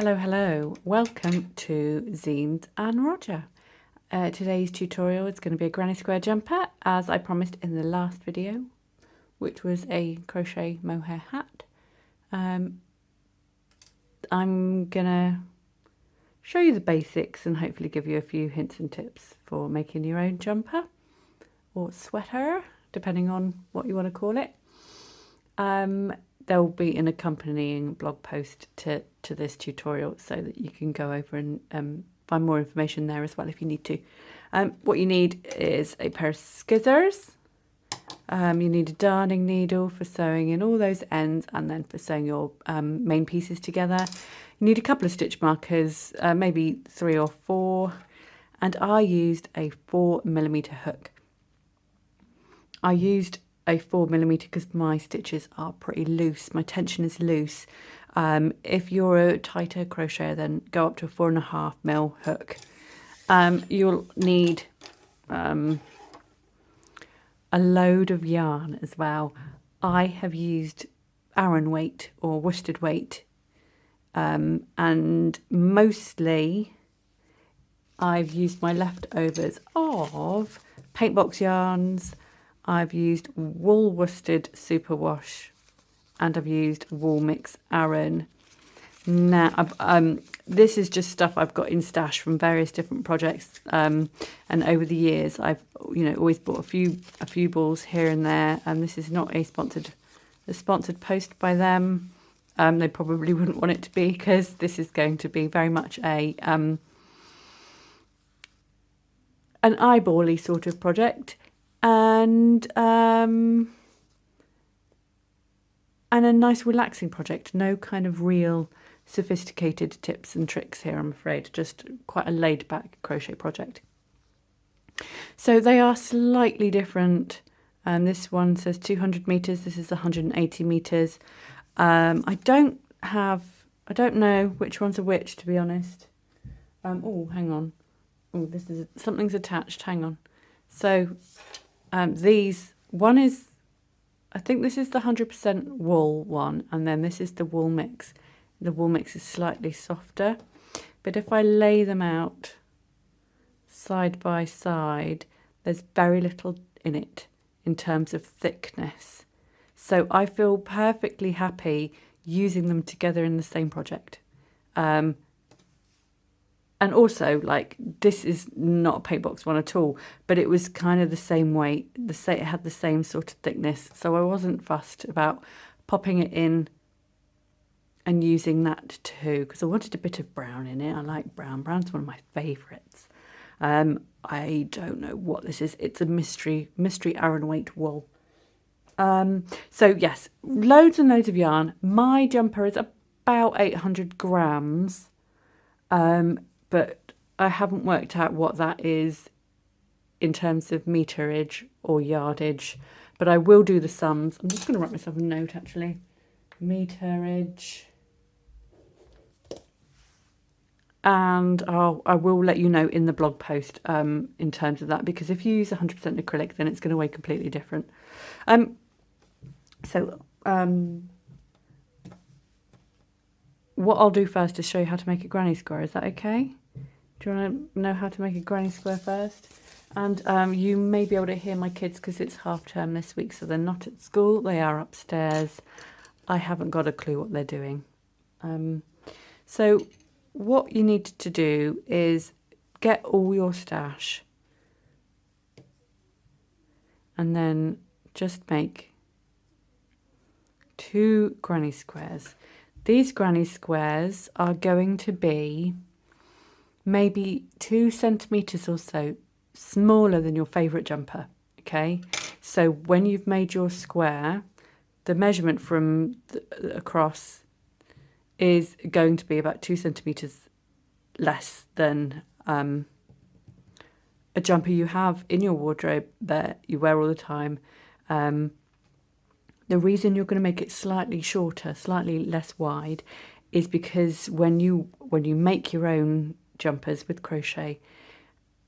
Hello, hello. Welcome to Zeens and Roger. Today's tutorial is going to be a granny square jumper, as I promised in the last video, which was a crochet mohair hat. I'm going to show you the basics and hopefully give you a few hints and tips for making your own jumper or sweater, depending on what you want to call it. There will be an accompanying blog post to this tutorial so that you can go over and find more information there as well if you need to. What you need is a pair of scissors. You need a darning needle for sewing in all those ends and then for sewing your main pieces together. You need a couple of stitch markers, maybe 3 or 4, and I used a 4mm hook. I used a 4mm because my stitches are pretty loose. My tension is loose. If you're a tighter crocheter, then go up to a 4.5mm hook. You'll need a load of yarn as well. I have used Aran weight or worsted weight, and mostly I've used my leftovers of paint box yarns. I've used wool worsted superwash, and I've used wool mix Aran. Now, this is just stuff I've got in stash from various different projects, and over the years I've always bought a few balls here and there. And this is not a sponsored post by them. They probably wouldn't want it to be, because this is going to be very much a an eyeball-y sort of project. And a nice relaxing project. No kind of real sophisticated tips and tricks here, I'm afraid. Just quite a laid back crochet project. So they are slightly different. This one says 200 meters. This is 180 meters. I don't know which ones are which, to be honest. Oh, hang on. Oh, something's attached. Hang on. So I think this is the 100% wool one, and then this is the wool mix. The wool mix is slightly softer, but if I lay them out side by side, there's very little in it in terms of thickness. So I feel perfectly happy using them together in the same project. And also, like, this is not a paint box one at all, but it was kind of the same weight. It had the same sort of thickness, so I wasn't fussed about popping it in and using that too, because I wanted a bit of brown in it. I like brown. Brown's one of my favourites. I don't know what this is. It's a mystery Aran weight wool. So yes, loads and loads of yarn. My jumper is about 800 grams. But I haven't worked out what that is in terms of meterage or yardage, but I will do the sums. I'm just going to write myself a note, actually. Meterage. And I will let you know in the blog post in terms of that, because if you use 100% acrylic, then it's going to weigh completely different. What I'll do first is show you how to make a granny square. Is that okay? Do you want to know how to make a granny square first? And you may be able to hear my kids because it's half term this week, so they're not at school. They are upstairs. I haven't got a clue what they're doing. So what you need to do is get all your stash and then just make 2 granny squares. These granny squares are going to be maybe 2 centimeters or so smaller than your favourite jumper, okay? So when you've made your square, the measurement from across is going to be about 2 centimeters less than a jumper you have in your wardrobe that you wear all the time. The reason you're going to make it slightly shorter, slightly less wide, is because when you make your own jumpers with crochet,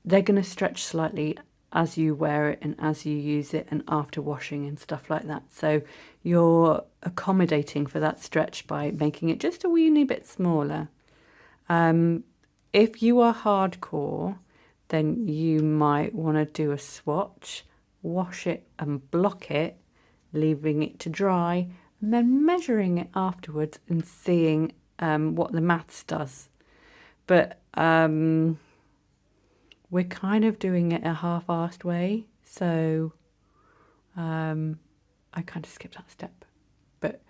they're going to stretch slightly as you wear it and as you use it and after washing and stuff like that. So you're accommodating for that stretch by making it just a weeny bit smaller. If you are hardcore, then you might want to do a swatch, wash it and block it, leaving it to dry, and then measuring it afterwards and seeing what the maths does. But we're kind of doing it a half-assed way, so I kind of skipped that step. But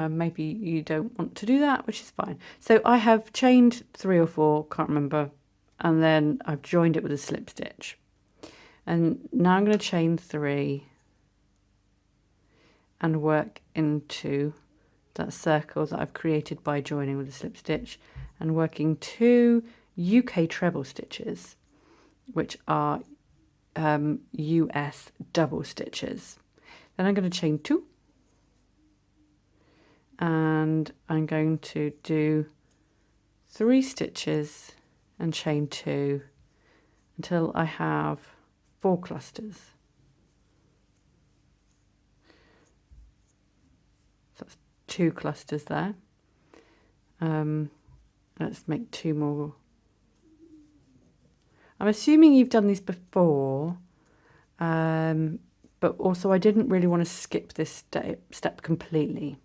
maybe you don't want to do that, which is fine. So I have chained 3 or 4, can't remember, and then I've joined it with a slip stitch. And now I'm going to chain 3 and work into that circle that I've created by joining with a slip stitch and working 2 UK treble stitches, which are US double stitches. Then I'm going to chain 2 and I'm going to do 3 stitches and chain 2 until I have 4 clusters. So that's 2 clusters there. Let's make 2 more. I'm assuming you've done these before, but also I didn't really want to skip this step completely.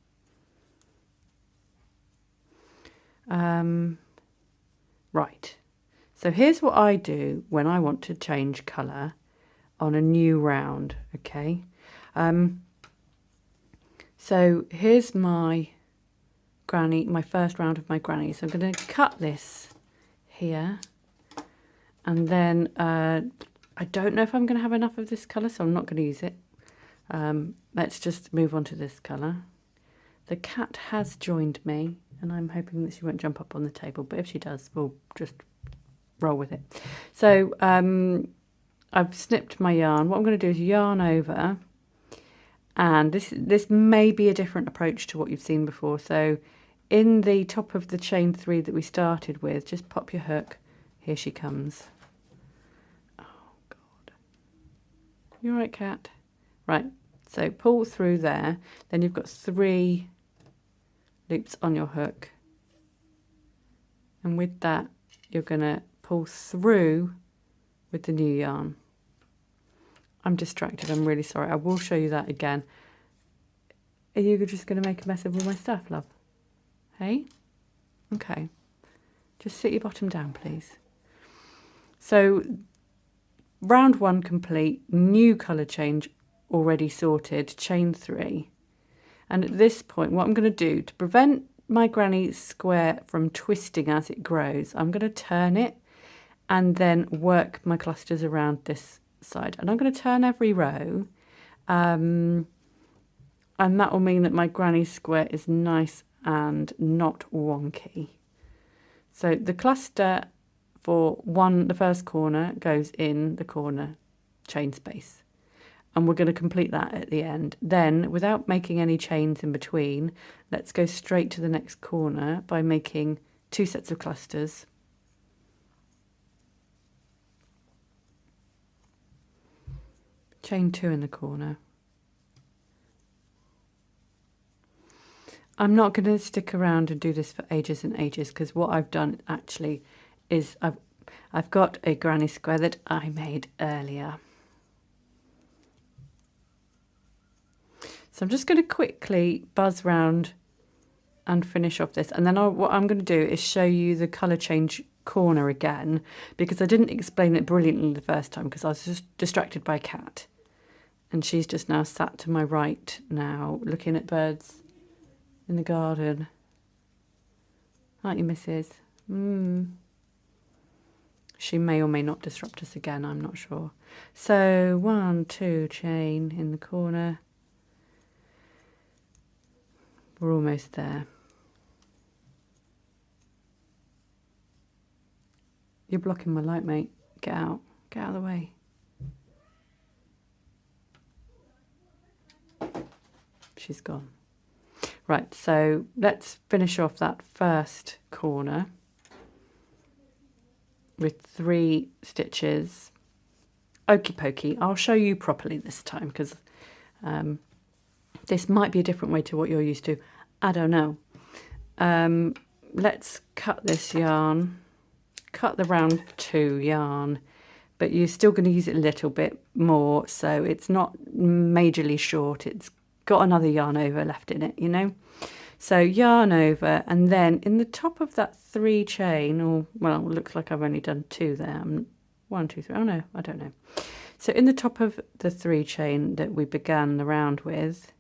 Right, so here's what I do when I want to change colour on a new round, okay? So here's my granny, my first round of my granny. So I'm going to cut this here, and then I don't know if I'm going to have enough of this colour, so I'm not going to use it. Let's just move on to this colour. The cat has joined me, and I'm hoping that she won't jump up on the table, but if she does, we'll just roll with it. So I've snipped my yarn. What I'm going to do is yarn over, and this may be a different approach to what you've seen before. So in the top of the chain 3 that we started with, just pop your hook. Here she comes. Oh God, you all right, cat? Right, so pull through there, then you've got 3 loops on your hook, and with that you're going to pull through with the new yarn. I'm distracted, I'm really sorry. I will show you that again. Are you just going to make a mess of all my stuff, love? Hey? Okay. Just sit your bottom down, please. So round 1 complete, new colour change already sorted, chain 3. And at this point, what I'm going to do to prevent my granny square from twisting as it grows, I'm going to turn it and then work my clusters around this side. And I'm going to turn every row, and that will mean that my granny square is nice and not wonky. So the cluster for the first corner goes in the corner chain space, and we're going to complete that at the end. Then, without making any chains in between, let's go straight to the next corner by making 2 sets of clusters. Chain 2 in the corner. I'm not going to stick around and do this for ages and ages, because what I've done actually is I've got a granny square that I made earlier. So I'm just going to quickly buzz round and finish off this, and then what I'm going to do is show you the colour change corner again, because I didn't explain it brilliantly the first time because I was just distracted by a cat, and she's just now sat to my right now looking at birds in the garden. Aren't you, Mrs? She may or may not disrupt us again, I'm not sure. So 1, 2 chain in the corner. We're almost there. You're blocking my light, mate. Get out. Get out of the way. She's gone. Right, so let's finish off that first corner with 3 stitches. Okie pokey. I'll show you properly this time, because this might be a different way to what you're used to. I don't know. let's cut this yarn, cut the round 2 yarn, but you're still going to use it a little bit more, so it's not majorly short. It's got another yarn over left in it, you know. So yarn over, and then in the top of that 3 chain, or well, it looks like I've only done 2 there. 1, 2, 3. Oh no, I don't know. So in the top of the 3 chain that we began the round with,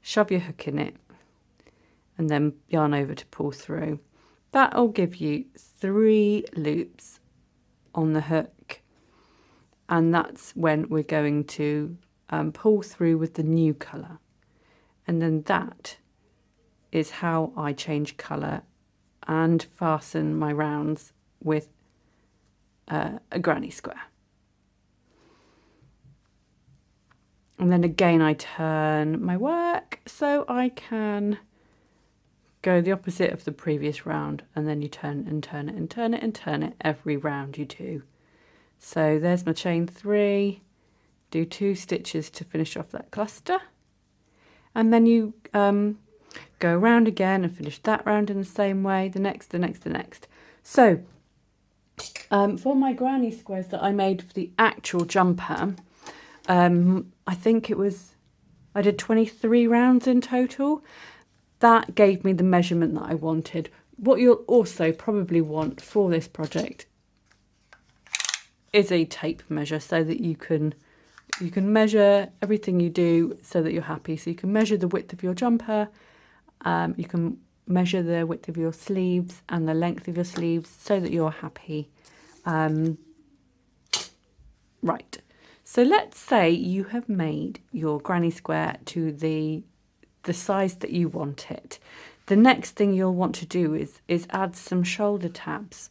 shove your hook in it, and then yarn over to pull through. That'll give you 3 loops on the hook, and that's when we're going to pull through with the new colour. And then that is how I change colour and fasten my rounds with a granny square. And then again I turn my work so I can go the opposite of the previous round, and then you turn and turn it and turn it and turn it every round you do. So there's my chain 3, do 2 stitches to finish off that cluster, and then you go around again and finish that round in the same way, the next. So for my granny squares that I made for the actual jumper, I think I did 23 rounds in total. That gave me the measurement that I wanted. What you'll also probably want for this project is a tape measure, so that you can measure everything you do so that you're happy. So you can measure the width of your jumper, you can measure the width of your sleeves and the length of your sleeves so that you're happy. Right, so let's say you have made your granny square to the size that you want it. The next thing you'll want to do is add some shoulder tabs.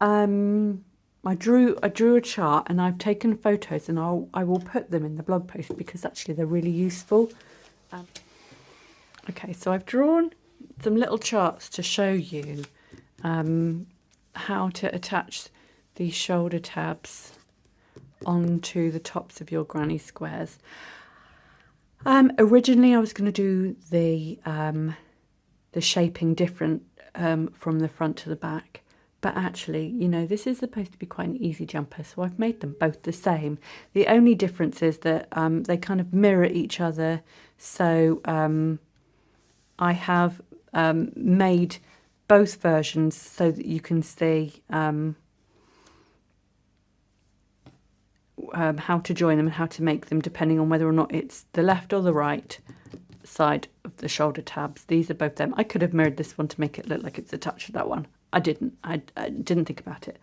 I drew a chart, and I've taken photos, and I will put them in the blog post because actually they're really useful. Okay, so I've drawn some little charts to show you how to attach these shoulder tabs onto the tops of your granny squares. Originally I was going to do the shaping different from the front to the back, but actually, you know, this is supposed to be quite an easy jumper, so I've made them both the same. The only difference is that they kind of mirror each other, so I have made both versions so that you can see how to join them and how to make them depending on whether or not it's the left or the right side of the shoulder tabs. These are both them. I could have mirrored this one to make it look like it's attached to that one. I didn't. I didn't think about it.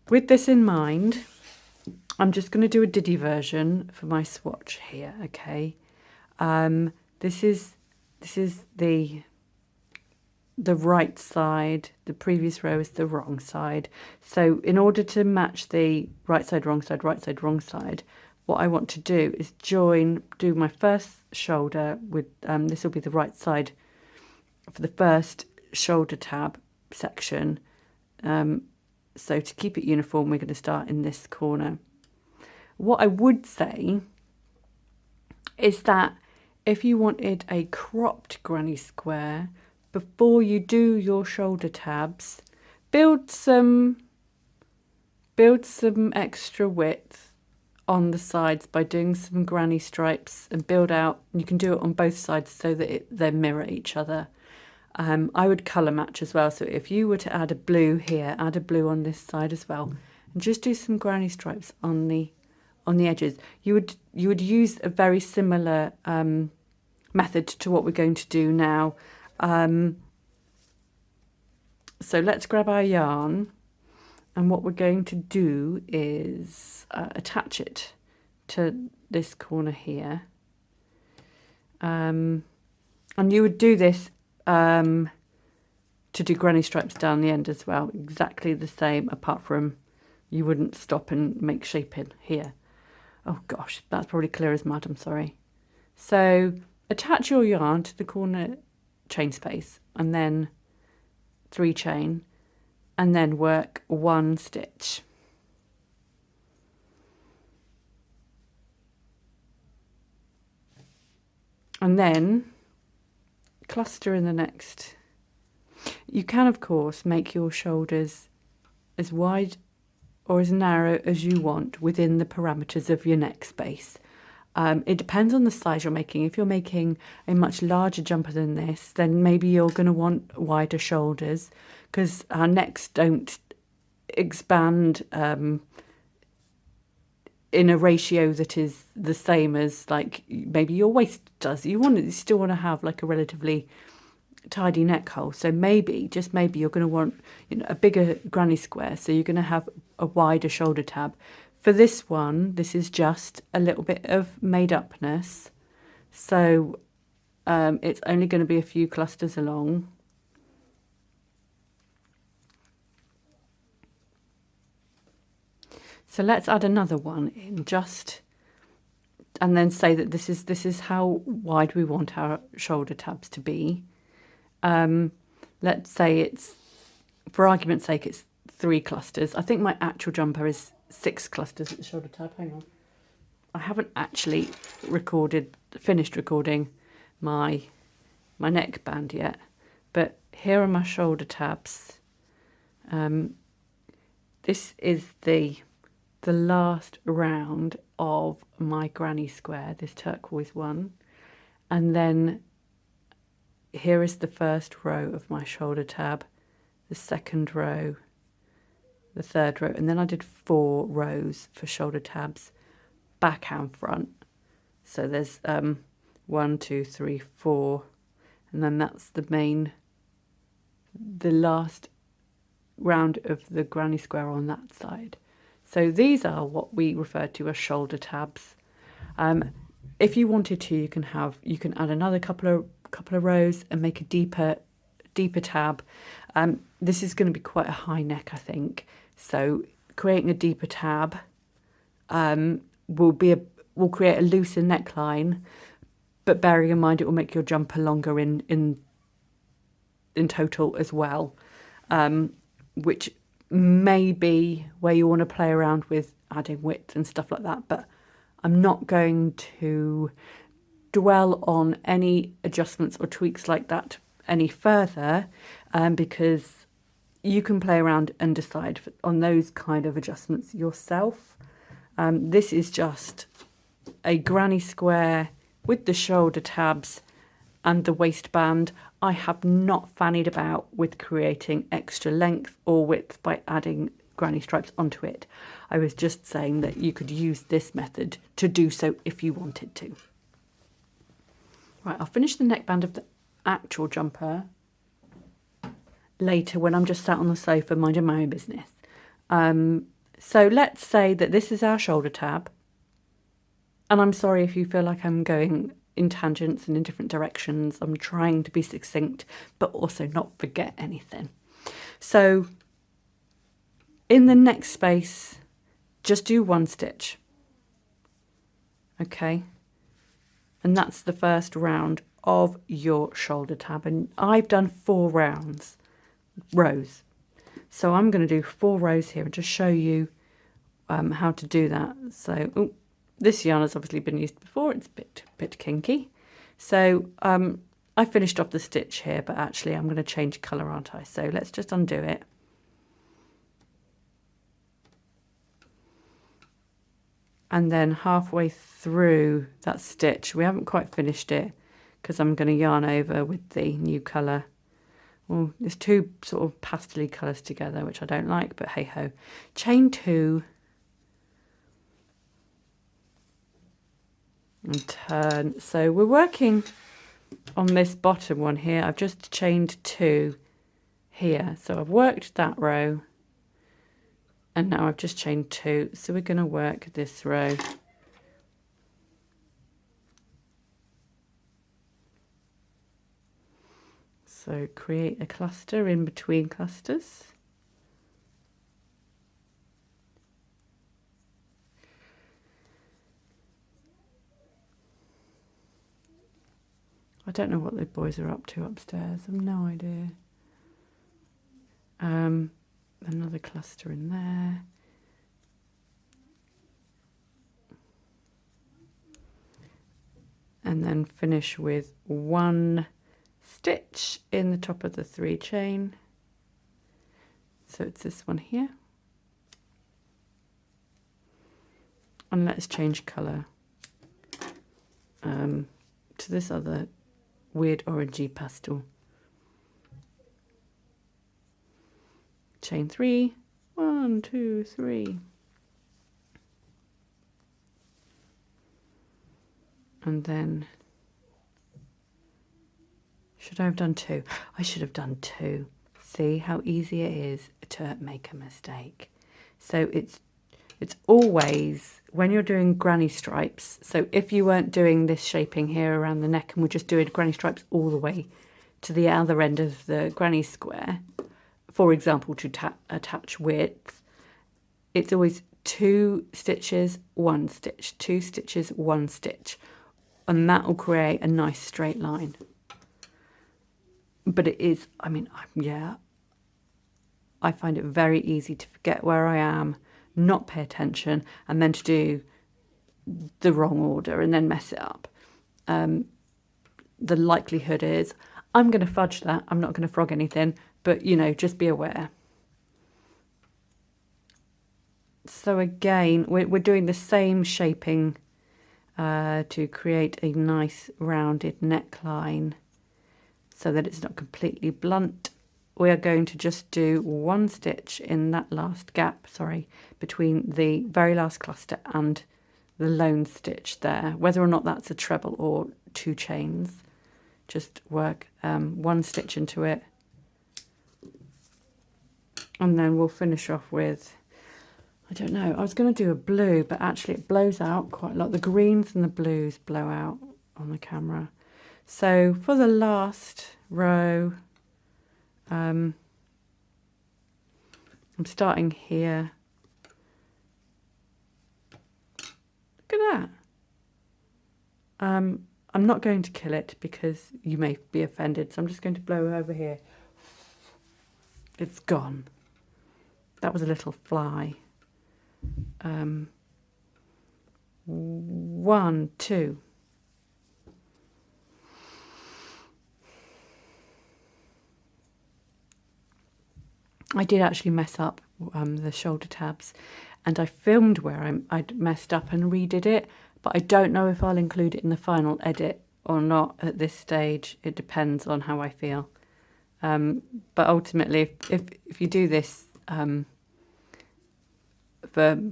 With this in mind, I'm just going to do a Diddy version for my swatch here. Okay, this is the right side. The previous row is the wrong side. So in order to match the right side, wrong side, right side, wrong side, what I want to do is do my first shoulder with this will be the right side for the first shoulder tab section. So to keep it uniform, we're going to start in this corner. What I would say is that if you wanted a cropped granny square, before you do your shoulder tabs, build some extra width on the sides by doing some granny stripes, and build out, and you can do it on both sides so that they mirror each other. I would colour match as well, so if you were to add a blue here, add a blue on this side as well, and just do some granny stripes on the edges. You would use a very similar method to what we're going to do now. So let's grab our yarn, and what we're going to do is attach it to this corner here. And you would do this to do granny stripes down the end as well, exactly the same, apart from you wouldn't stop and make shaping here. Oh gosh, that's probably clear as mud, I'm sorry. So attach your yarn to the corner chain space, and then 3 chain, and then work 1 stitch. And then cluster in the next. You can, of course, make your shoulders as wide or as narrow as you want within the parameters of your neck space. It depends on the size you're making. If you're making a much larger jumper than this, then maybe you're going to want wider shoulders, because our necks don't expand in a ratio that is the same as like maybe your waist does. You still want to have like a relatively tidy neck hole. So maybe, just maybe, you're going to want, you know, a bigger granny square. So you're going to have a wider shoulder tab. For this one, this is just a little bit of made upness. So it's only going to be a few clusters along. So let's add another one in, just, and then say that this is how wide we want our shoulder tabs to be. Let's say it's, for argument's sake, it's 3 clusters. I think my actual jumper is 6 clusters at the shoulder tab. Hang on. I haven't actually finished recording my neckband yet, but here are my shoulder tabs. This is the last round of my granny square, this turquoise one, and then here is the first row of my shoulder tab, the second row, the third row, and then I did 4 rows for shoulder tabs back and front. So there's 1, 2, 3, 4, and then that's the last round of the granny square on that side. So these are what we refer to as shoulder tabs. If you wanted to, you can add another couple of rows and make a deeper tab. This is going to be quite a high neck, I think. So creating a deeper tab will create a looser neckline, but bearing in mind it will make your jumper longer in total as well, which may be where you want to play around with adding width and stuff like that. But I'm not going to dwell on any adjustments or tweaks like that any further, because you can play around and decide on those kind of adjustments yourself. This is just a granny square with the shoulder tabs and the waistband. I have not fannied about with creating extra length or width by adding granny stripes onto it. I was just saying that you could use this method to do so if you wanted to. Right, I'll finish the neckband of the actual jumper later when I'm just sat on the sofa minding my own business. So let's say that this is our shoulder tab, and I'm sorry if you feel like I'm going in tangents and in different directions. I'm trying to be succinct but also not forget anything. So in the next space, just do 1 stitch, okay, and that's the first round of your shoulder tab, and I've done 4 rows, so I'm going to do 4 rows here and just show you how to do that. So this yarn has obviously been used before, it's a bit kinky, so I finished off the stitch here, but actually I'm going to change colour, aren't I? So let's just undo it. And then halfway through that stitch, we haven't quite finished it because I'm going to yarn over with the new colour. Well, there's 2 sort of pastel-y colours together, which I don't like, but hey ho. Chain 2 and turn. So we're working on this bottom one here. I've just chained 2 here. So I've worked that row, and now I've just chained 2. So we're going to work this row. So create a cluster in between clusters. I don't know what the boys are up to upstairs. I've no idea. Another cluster in there. And then finish with 1 stitch in the top of the 3 chain. So it's this one here. And let's change colour to this other weird orangey pastel. Chain 3, 1, 2, 3. And then, should I have done 2? I should have done 2. See how easy it is to make a mistake. So it's always, when you're doing granny stripes, so if you weren't doing this shaping here around the neck and we're just doing granny stripes all the way to the other end of the granny square, for example, to attach width, it's always 2 stitches, 1 stitch, 2 stitches, 1 stitch, and that will create a nice straight line. But it is, I mean, yeah, I find it very easy to forget where I am, not pay attention, and then to do the wrong order and then mess it up. The likelihood is I'm going to fudge that. I'm not going to frog anything, but, you know, just be aware. So again, we're doing the same shaping to create a nice rounded neckline so that it's not completely blunt. We are going to just do 1 stitch in that last gap, between the very last cluster and the lone stitch there, whether or not that's a treble or 2 chains. Just work 1 stitch into it, and then we'll finish off with, I don't know, I was going to do a blue, but actually it blows out quite a lot. The greens and the blues blow out on the camera. So for the last row, I'm starting here. Look at that. I'm not going to kill it because you may be offended, so I'm just going to blow over here. It's gone. That was a little fly. 1, 2. I did actually mess up the shoulder tabs, and I filmed where I'd messed up and redid it, but I don't know if I'll include it in the final edit or not at this stage. It depends on how I feel. But ultimately, if you do this for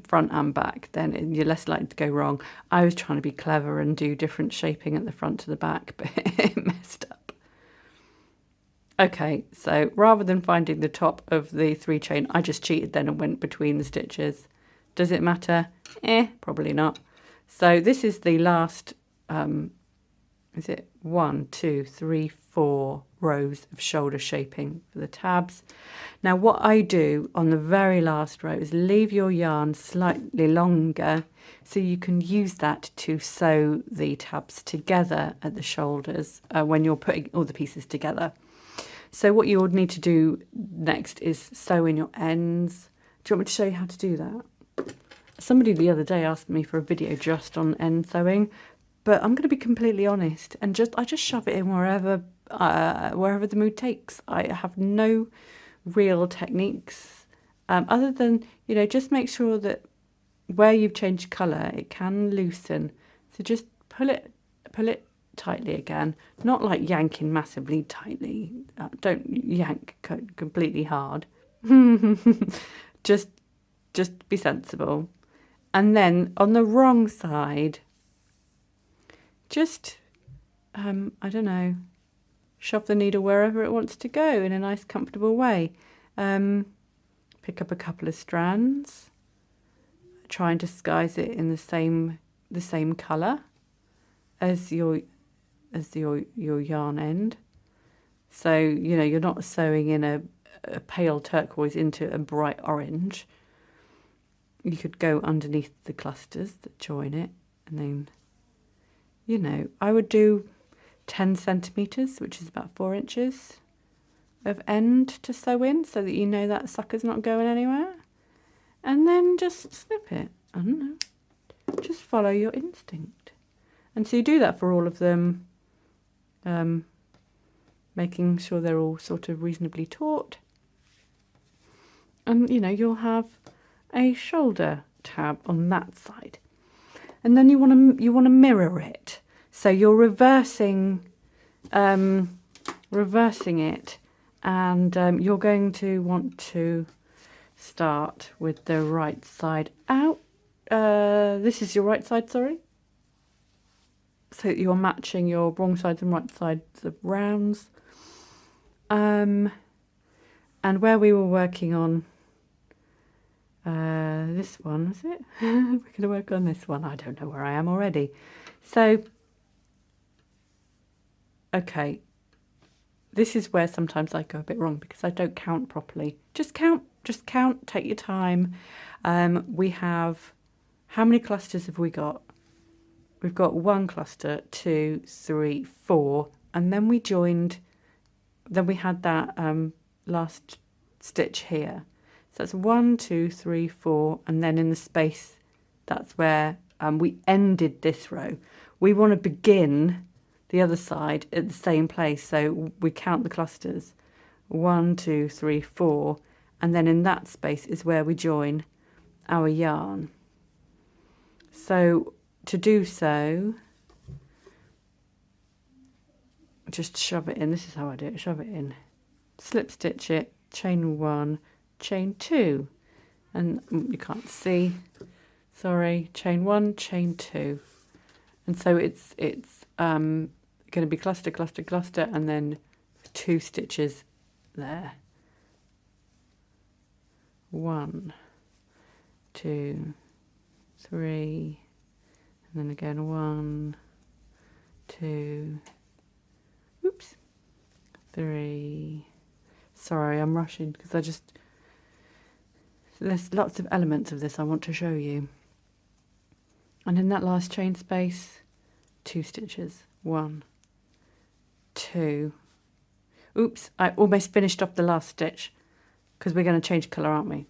front and back, then you're less likely to go wrong. I was trying to be clever and do different shaping at the front to the back, but it messed up. Okay, so rather than finding the top of the 3 chain, I just cheated then and went between the stitches. Does it matter? Probably not. So this is the last, is it 1, 2, 3, 4 rows of shoulder shaping for the tabs. Now what I do on the very last row is leave your yarn slightly longer so you can use that to sew the tabs together at the shoulders when you're putting all the pieces together. So what you would need to do next is sew in your ends. Do you want me to show you how to do that? Somebody the other day asked me for a video just on end sewing, but I'm going to be completely honest and I just shove it in wherever the mood takes. I have no real techniques other than, you know, just make sure that where you've changed colour, it can loosen. So just pull it tightly again, not like yanking massively tightly. Don't yank completely hard. just be sensible. And then on the wrong side, just I don't know, shove the needle wherever it wants to go in a nice comfortable way. Pick up a couple of strands, try and disguise it in the same colour as your yarn end. So, you know, you're not sewing in a pale turquoise into a bright orange. You could go underneath the clusters that join it, and then, you know, I would do 10 centimetres, which is about 4 inches of end to sew in, so that you know that sucker's not going anywhere. And then just snip it. I don't know. Just follow your instinct. And so you do that for all of them. making sure they're all sort of reasonably taut. And you know, you'll have a shoulder tab on that side. And then you want to mirror it. So you're reversing it, and you're going to want to start with the right side out. This is your right side, sorry. So you're matching your wrong sides and right sides of rounds. And where we were working on this one, is it? We're going to work on this one. I don't know where I am already. So, okay, this is where sometimes I go a bit wrong because I don't count properly. Just count, take your time. We have, how many clusters have we got? We've got 1 cluster, 2, 3, 4, and then we joined, then we had that last stitch here. So that's 1, 2, 3, 4, and then in the space, that's where we ended this row. We want to begin the other side at the same place, so we count the clusters. 1, 2, 3, 4, and then in that space is where we join our yarn. So to do so, just shove it in. This is how I do it. Shove it in, slip stitch it, chain 1, chain 2, and you can't see, sorry, chain 1, chain 2, and so it's going to be cluster, cluster, cluster, and then 2 stitches there. 1, 2, 3, and then again 1, 2, oops, 3. Sorry, I'm rushing because there's lots of elements of this I want to show you. And in that last chain space, 2 stitches. 1, 2. Oops, I almost finished off the last stitch because we're going to change colour, aren't we?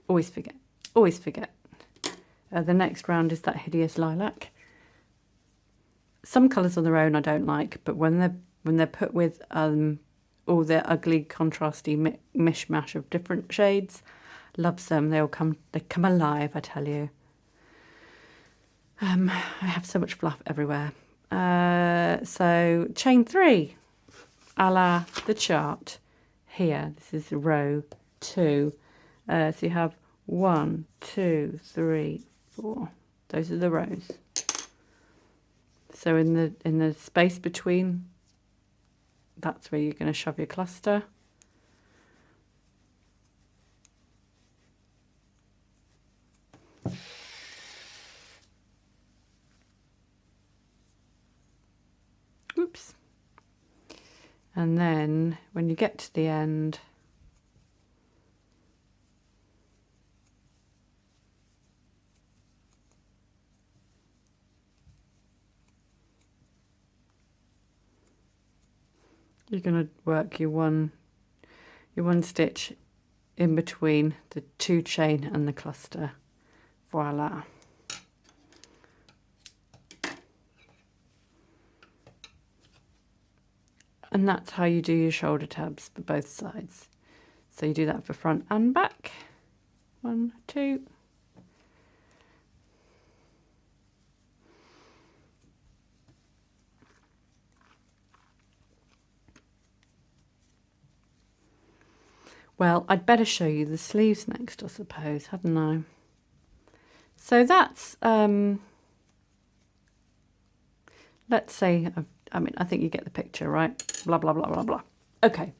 Always forget. Always forget. The next round is that hideous lilac. Some colours on their own I don't like, but when they're put with all their ugly contrasty mishmash of different shades, loves them. They come alive, I tell you. I have so much fluff everywhere. So chain 3, a la the chart here. This is row 2. So you have 1, 2, 3, 4. Those are the rows. So in the space between, that's where you're going to shove your cluster. Oops. And then when you get to the end, you're going to work your one stitch in between the 2 chain and the cluster. Voila. And that's how you do your shoulder tabs for both sides. So you do that for front and back. 1, 2. Well, I'd better show you the sleeves next, I suppose, hadn't I? So that's, let's say, I think you get the picture, right? Blah, blah, blah, blah, blah. Okay.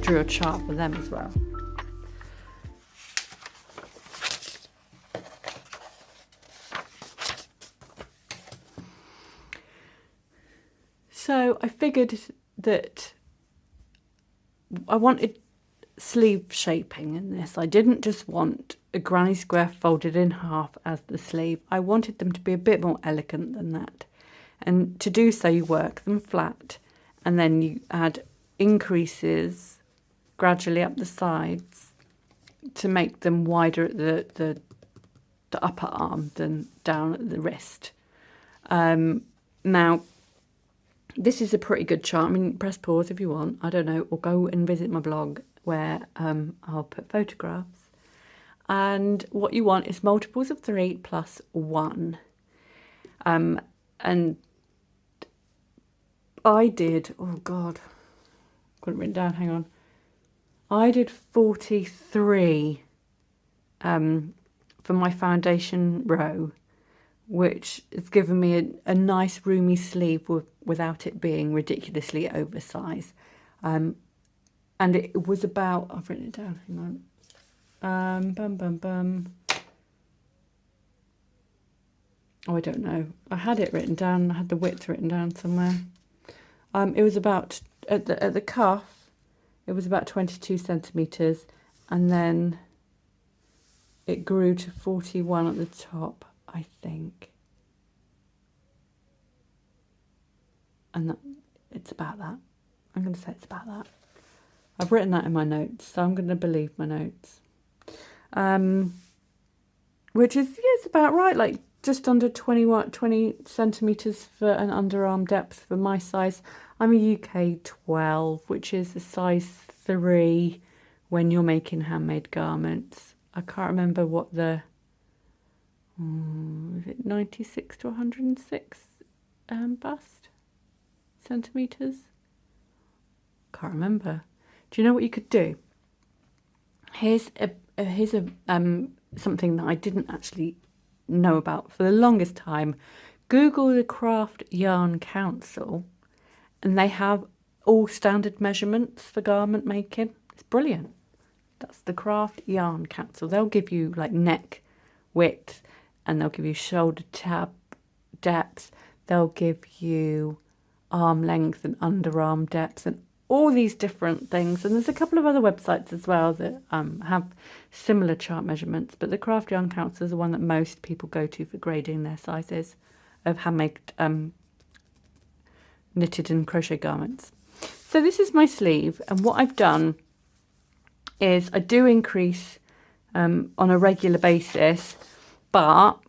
drew a chart for them as well. So I figured that I wanted sleeve shaping in this. I didn't just want a granny square folded in half as the sleeve. I wanted them to be a bit more elegant than that. And to do so, you work them flat and then you add increases gradually up the sides to make them wider at the upper arm than down at the wrist. Now, this is a pretty good chart. I mean, press pause if you want, I don't know, or go and visit my blog where I'll put photographs. And what you want is multiples of 3 plus 1. And I did, oh God, got it written down, hang on. I did 43 for my foundation row, which has given me a nice roomy sleeve without it being ridiculously oversized. And it was about, I've written it down, hang on. Oh, I don't know. I had it written down, I had the width written down somewhere. It was about, at the cuff, it was about 22 centimetres, and then it grew to 41 at the top, I think. And it's about that. I'm going to say it's about that. I've written that in my notes, so I'm going to believe my notes. Which is, yeah, it's about right, like just under 20 centimetres for an underarm depth for my size. I'm a UK 12, which is a size 3 when you're making handmade garments. I can't remember what the, is it 96 to 106 bust centimetres? Can't remember. Do you know what you could do? Here's something that I didn't actually know about for the longest time. Google the Craft Yarn Council, and they have all standard measurements for garment making. It's brilliant. That's the Craft Yarn Council. They'll give you like neck width, and they'll give you shoulder tab depth. They'll give you arm length and underarm depth and all these different things. And there's a couple of other websites as well that have similar chart measurements, but the Craft Yarn Council is the one that most people go to for grading their sizes of handmade knitted and crochet garments. So this is my sleeve, and what I've done is I do increase on a regular basis, but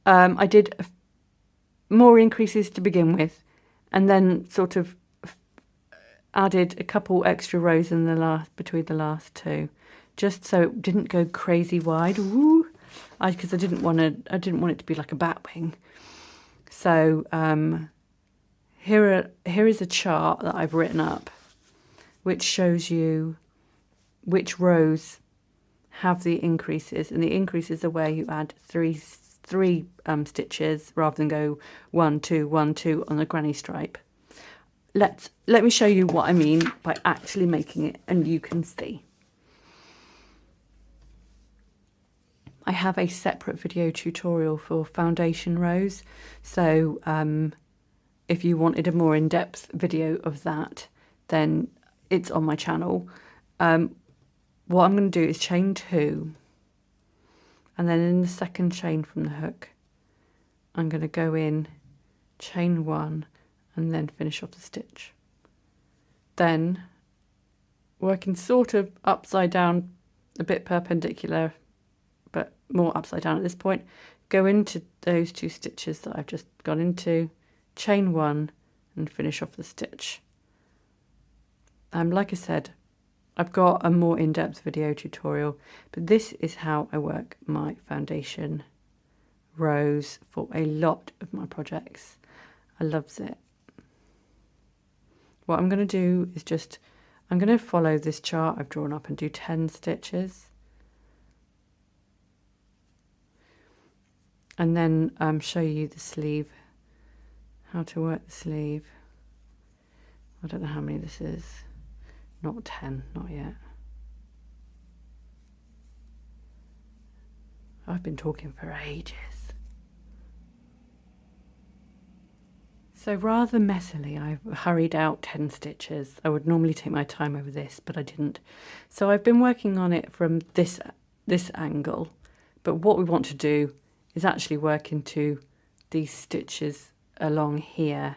I did more increases to begin with, and then sort of added a couple extra rows in between the last two, just so it didn't go crazy wide. Because I didn't want it to be like a bat wing. So here is a chart that I've written up, which shows you which rows have the increases, and the increases are where you add three stitches rather than go 1 2 1 2 on the granny stripe. Let me show you what I mean by actually making it, and you can see. I have a separate video tutorial for foundation rows, so if you wanted a more in-depth video of that, then it's on my channel. What I'm going to do is chain 2, and then in the second chain from the hook, I'm going to go in, chain 1, and then finish off the stitch. Then, working sort of upside down, a bit perpendicular, but more upside down at this point, go into those 2 stitches that I've just gone into, chain 1, and finish off the stitch. Like I said, I've got a more in-depth video tutorial, but this is how I work my foundation rows for a lot of my projects. I loves it. What I'm going to do is I'm going to follow this chart I've drawn up and do 10 stitches. And then show you the sleeve, how to work the sleeve. I don't know how many this is. not 10, not yet. I've been talking for ages. So rather messily, I hurried out 10 stitches. I would normally take my time over this, but I didn't. So I've been working on it from this angle, but what we want to do is actually work into these stitches along here.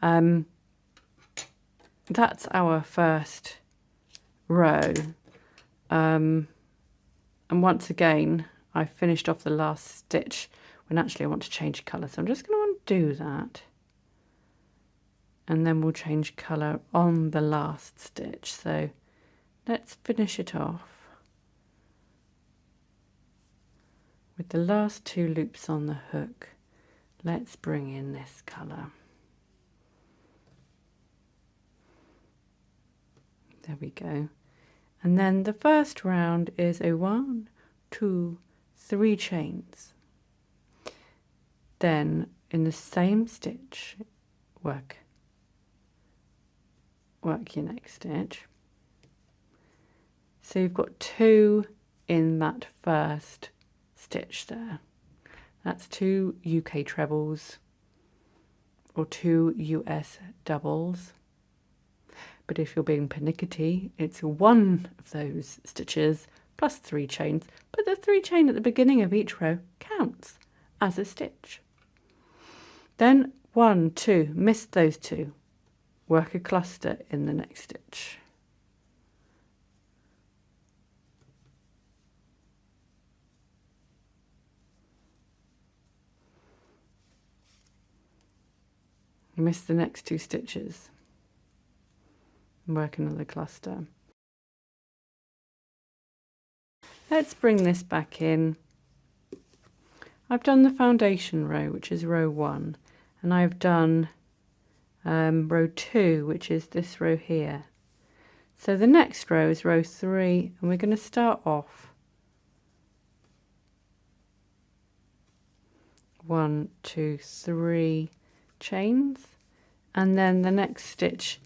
That's our first row. And once again, I finished off the last stitch when actually I want to change colour. So I'm just going to undo that. And then we'll change colour on the last stitch. So let's finish it off with the last 2 loops on the hook. Let's bring in this colour. There we go. And then the first round is a 1, 2, 3 chains. Then in the same stitch, work your next stitch. So you've got 2 in that first stitch there. That's 2 UK trebles or 2 US doubles. But if you're being pernickety, it's 1 of those stitches plus 3 chains, but the 3 chain at the beginning of each row counts as a stitch. Then 1, 2, missed those 2. Work a cluster in the next stitch. Miss the next 2 stitches. Work another cluster. Let's bring this back in. I've done the foundation row, which is row 1, and I've done row 2, which is this row here. So the next row is row 3, and we're going to start off 1, 2, 3 chains, and then the next stitch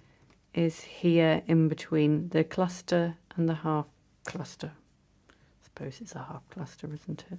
is here in between the cluster and the half cluster. I suppose it's a half cluster, isn't it?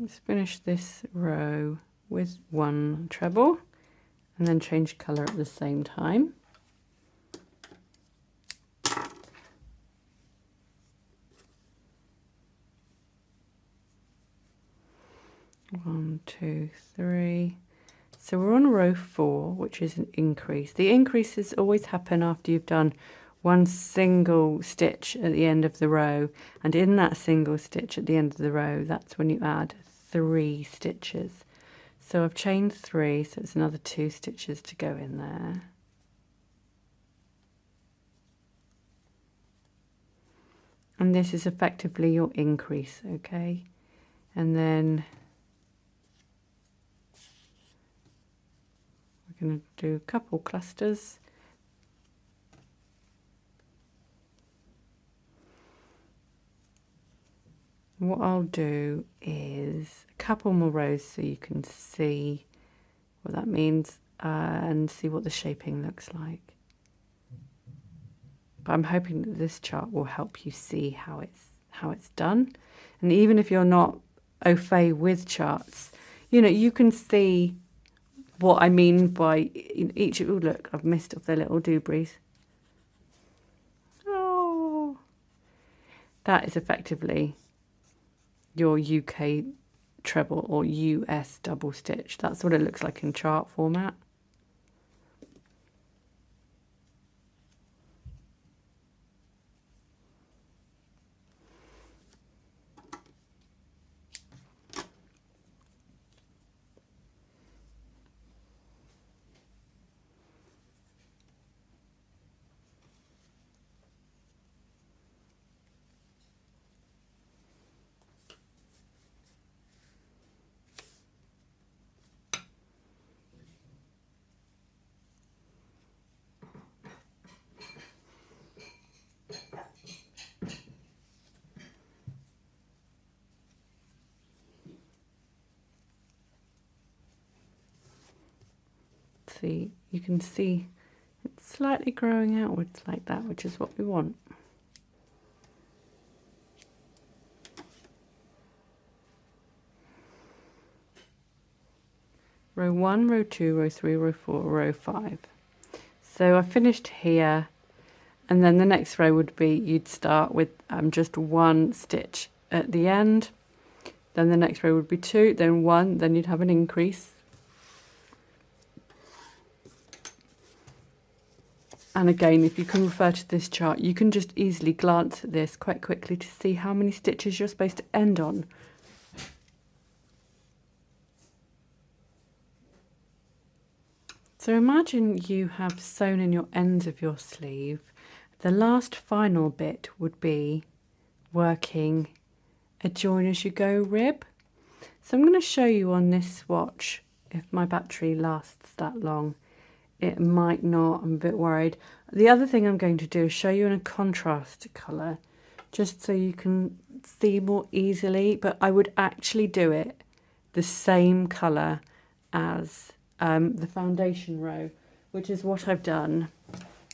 Let's finish this row with 1 treble and then change colour at the same time. One, 2, 3. So we're on row 4, which is an increase. The increases always happen after you've done 1 single stitch at the end of the row, and in that single stitch at the end of the row, that's when you add 3 stitches. So I've chained 3, so it's another 2 stitches to go in there. And this is effectively your increase, okay? And then we're going to do a couple clusters. What I'll do is a couple more rows so you can see what that means and see what the shaping looks like. But I'm hoping that this chart will help you see how it's done. And even if you're not au fait with charts, you know, you can see what I mean by each. Oh, look, I've missed off their little doobies. Oh, that is effectively your UK treble or US double stitch. That's what it looks like in chart format. So you can see it's slightly growing outwards like that, which is what we want. Row 1, row 2, row 3, row 4, row 5. So I finished here, and then the next row would be you'd start with just one stitch at the end, then the next row would be 2, then 1, then you'd have an increase. And again, if you can refer to this chart, you can just easily glance at this quite quickly to see how many stitches you're supposed to end on. So imagine you have sewn in your ends of your sleeve. The last final bit would be working a join as you go rib. So I'm going to show you on this swatch if my battery lasts that long. It might not, I'm a bit worried. The other thing I'm going to do is show you in a contrast colour, just so you can see more easily, but I would actually do it the same colour as the foundation row, which is what I've done.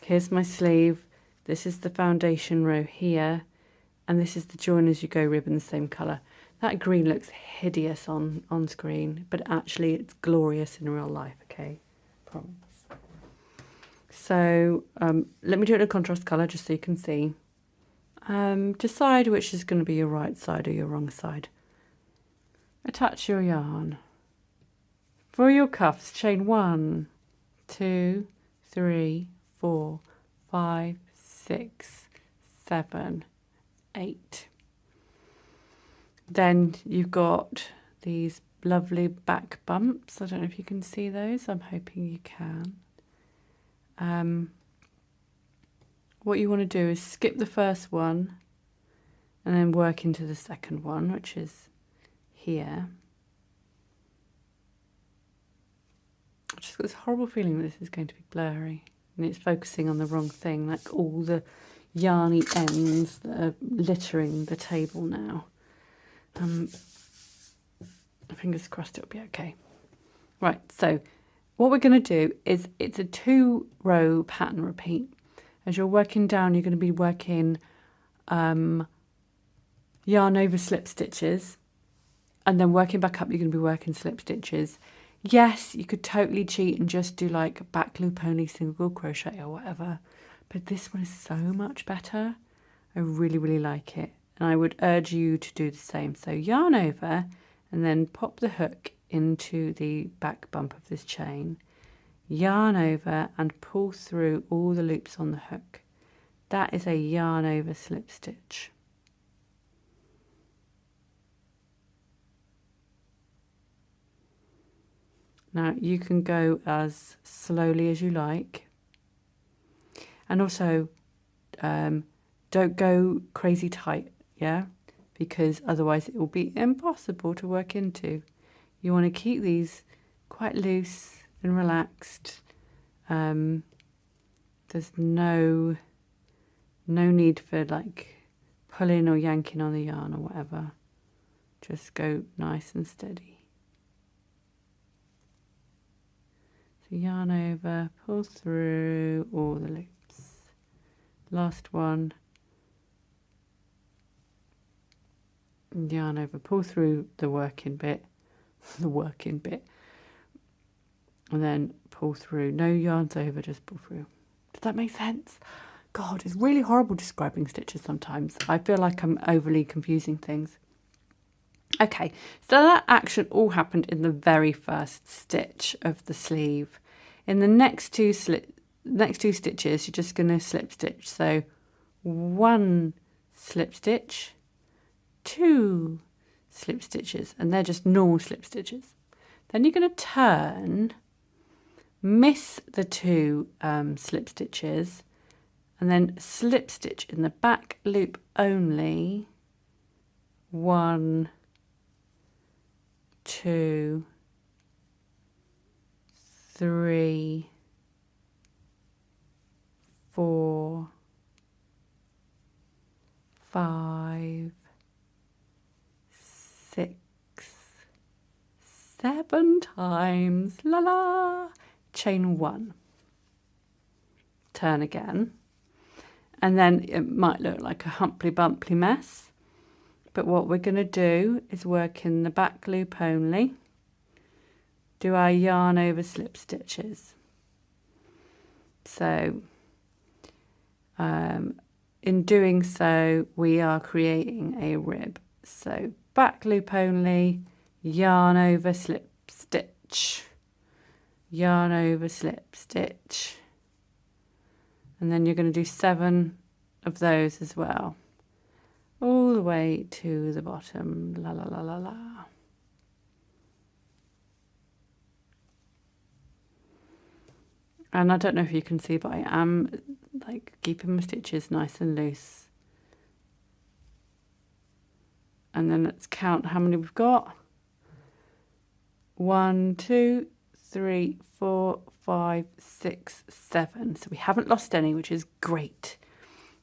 Here's my sleeve, this is the foundation row here, and this is the join as you go rib in the same colour. That green looks hideous on screen, but actually it's glorious in real life, okay? Promise. So let me do it in a contrast colour just so you can see. Decide which is going to be your right side or your wrong side. Attach your yarn. For your cuffs, chain 1, 2, 3, 4, 5, 6, 7, 8. Then you've got these lovely back bumps. I don't know if you can see those. I'm hoping you can. What you want to do is skip the first one and then work into the second one, which is here. I've just got this horrible feeling that this is going to be blurry and it's focusing on the wrong thing, like all the yarny ends that are littering the table now. Fingers crossed it'll be okay. Right, so what we're going to do is it's a 2-row pattern repeat. As you're working down, you're going to be working yarn over slip stitches, and then working back up, you're going to be working slip stitches. Yes, you could totally cheat and just do like back loop only single crochet or whatever, but this one is so much better. I really, really like it, and I would urge you to do the same. So yarn over and then pop the hook into the back bump of this chain, yarn over and pull through all the loops on the hook. That is a yarn over slip stitch. Now you can go as slowly as you like, and also don't go crazy tight, yeah, because otherwise it will be impossible to work into. You want to keep these quite loose and relaxed. There's no need for like pulling or yanking on the yarn or whatever. Just go nice and steady. So yarn over, pull through all the loops. Last one. Yarn over, pull through the working bit, and then pull through. No yarns over, just pull through. Does that make sense? God, it's really horrible describing stitches sometimes. I feel like I'm overly confusing things. Okay, so that action all happened in the very first stitch of the sleeve. In the next two stitches, you're just going to slip stitch. So 1 slip stitch, 2 slip stitches, and they're just normal slip stitches. Then you're going to turn, miss the 2 slip stitches, and then slip stitch in the back loop only. 1, 2, 3, 4, 5, 6, 7 times, la la, chain 1, turn again, and then it might look like a humply bumply mess, but what we're going to do is work in the back loop only, do our yarn over slip stitches. So in doing so, we are creating a rib. So back loop only, yarn over slip stitch, yarn over slip stitch, and then you're going to do 7 of those as well, all the way to the bottom. La la la la la. And I don't know if you can see, but I am like keeping my stitches nice and loose. And then let's count how many we've got. 1, 2, 3, 4, 5, 6, 7. So we haven't lost any, which is great.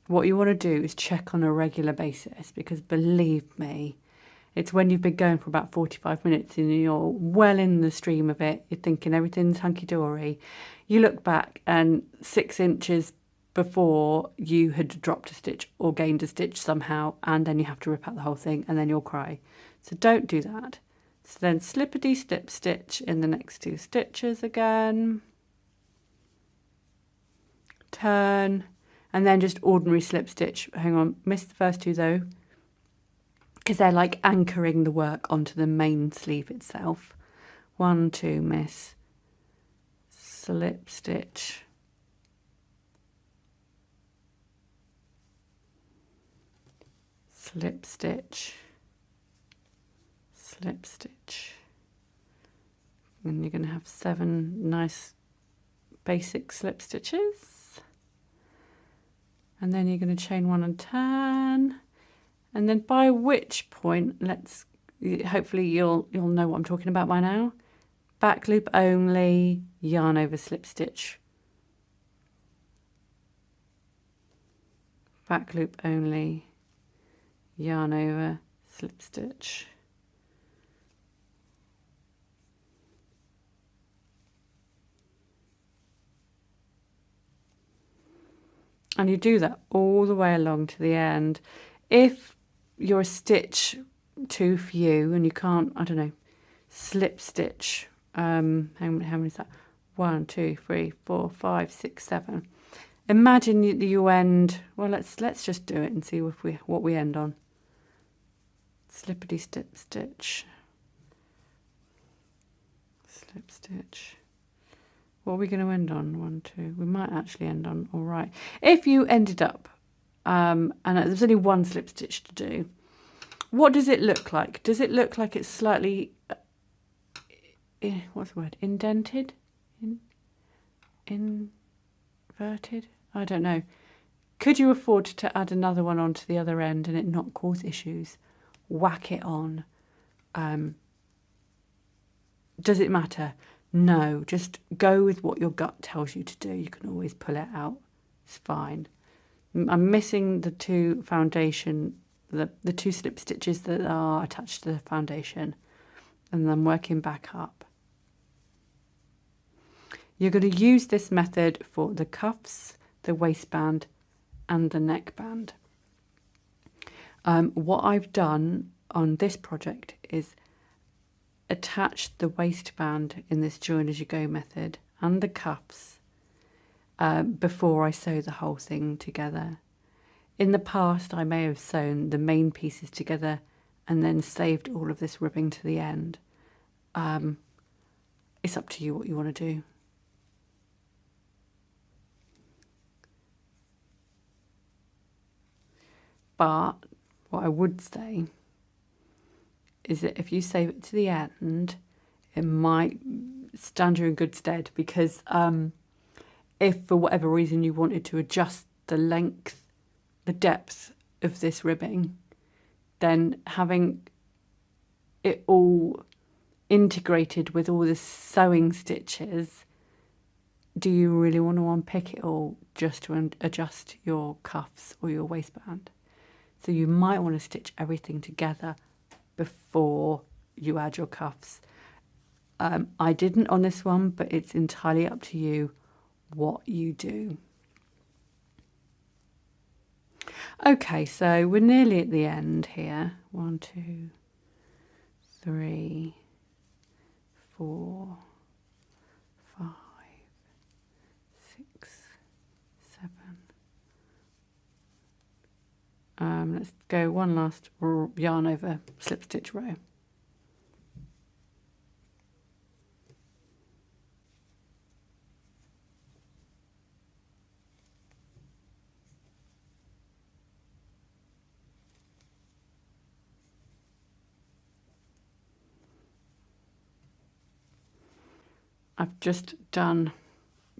What you want to do is check on a regular basis, because believe me, it's when you've been going for about 45 minutes and you're well in the stream of it, you're thinking everything's hunky-dory. You look back and 6 inches before you had dropped a stitch or gained a stitch somehow, and then you have to rip out the whole thing and then you'll cry. So don't do that. So then slippity slip stitch in the next 2 stitches again. Turn, and then just ordinary slip stitch. Hang on, missed the first 2 though, because they're like anchoring the work onto the main sleeve itself. 1, 2, miss, slip stitch, slip stitch, slip stitch, and you're going to have 7 nice basic slip stitches, and then you're going to chain 1 and turn. And then by which point, hopefully you'll know what I'm talking about by now. Back loop only, yarn over slip stitch. Back loop only, yarn over slip stitch. And you do that all the way along to the end. If you're a stitch too few and you can't, I don't know, slip stitch, how many is that? 1, 2, 3, 4, 5, 6, 7. Imagine you end, well, let's just do it and see if what we end on. Slippity slip stitch, slip stitch. What are we going to end on? 1, 2. We might actually end on all right. If you ended up, and there's only 1 slip stitch to do, what does it look like? Does it look like it's slightly, what's the word? Indented? Inverted? I don't know. Could you afford to add another one onto the other end and it not cause issues? Whack it on. Does it matter? No, just go with what your gut tells you to do. You can always pull it out. It's fine. I'm missing the 2 foundation, the 2 slip stitches that are attached to the foundation, and I'm working back up. You're going to use this method for the cuffs, the waistband, and the neckband. What I've done on this project is attach the waistband in this join as you go method and the cuffs before I sew the whole thing together. In the past, I may have sewn the main pieces together and then saved all of this ribbing to the end. It's up to you what you want to do. But what I would say is that if you save it to the end, it might stand you in good stead, because if for whatever reason you wanted to adjust the length, the depth of this ribbing, then having it all integrated with all the sewing stitches, do you really want to unpick it all just to adjust your cuffs or your waistband? So you might want to stitch everything together before you add your cuffs. I didn't on this one, but it's entirely up to you what you do. Okay, so we're nearly at the end here. 1, 2, 3, 4, 5, 6, 7. Let's go one last yarn over slip stitch row. I've just done,